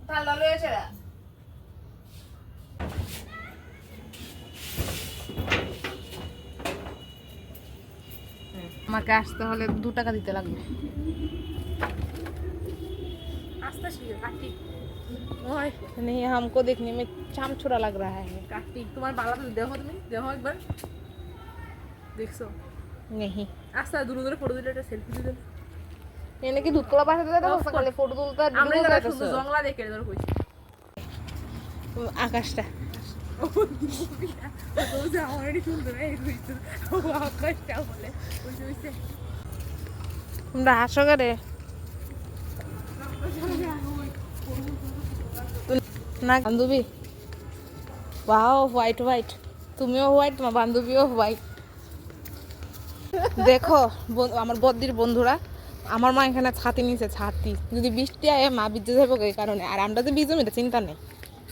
ঠান্ডা লয়েছে না আমাকে আসতে হলে 2 টাকা দিতে লাগবে आस्ता शीघ्र कार्तिक ओए नहीं हमको देखने में चाम छुरा लग रहा है कार्तिक तुम्हारे बाला तो देखो तुम्हें देखो एक बार देखो नहीं आस्ता दूर दूर फोटो दिले सेल्फी दिले এনে কি দুধ কলা পাঠাতে দাও সকালে ফটো তুলতে আর আমরা ভিডিও যারা করতেছো সুন্দর জংলা দেখে ধর কইছি আকাশটা ও যে অলরেডি সুন্দর এই কইছো ও আকাশটা বলে কইছে কইছে তোমরা হাসো করে না বান্ধবী ওয়াও হোয়াইট হোয়াইট তুমিও হোয়াইট তোমার বান্ধবীও হোয়াইট দেখো আমার বদ্দির বন্ধুরা আমার মা এখানে ছাতি নিয়েছে ছাতি যদি বৃষ্টি আয় মা ভিজে যাবো এই কারণে আর আমরা যে ভিজে এটা চিন্তা নেই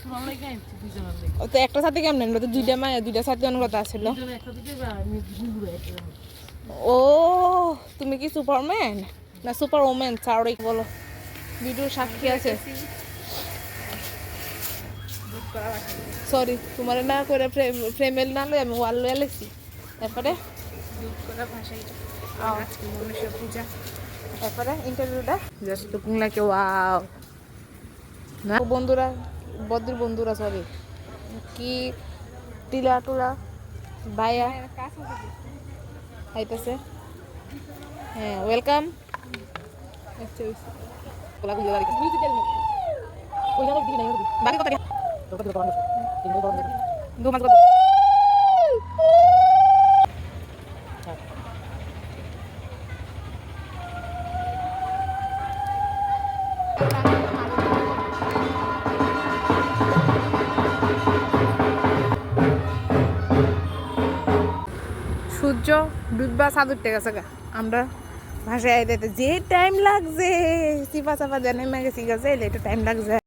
তোমার লাগে আইছি বুঝে না ও তো একটা ছাতি কেমন আমরা তো দুইটা মা দুইটা ছাতি অনুরোধ আসছিল দুজনে একটা দিতে আমি ঘুরে ও তুমি কি সুপারম্যান না সুপার ওম্যান সরি বলো ভিডিও সাক্ষী আছে দুধ করা রাখি সরি তোমার না করে ফ্রেমেল না লই আমি ওয়াল লয়ে লেছি তারপরে দুধ করা ভাষাই আজকে মনুষ্য পূজা তারপরে ইন্টারভিউটা just looking like a wow না বন্ধুরা বদ্দির বন্ধুরা সরি কি টিলা টুলা ভাইয়া আইতাছে হ্যাঁ ওয়েলকাম আচ্ছা ওলা গুলো লাগি বুঝতে গেল ওই জায়গা দিকে নাই বাকি কথা দু মাস সূর্য ডুববা সাদুর টেকা গা আমরা ভাষায় আইতে যে টাইম লাগছে সিপা চাপা জানে মাগে সিগা যাইলে একটু টাইম লাগছে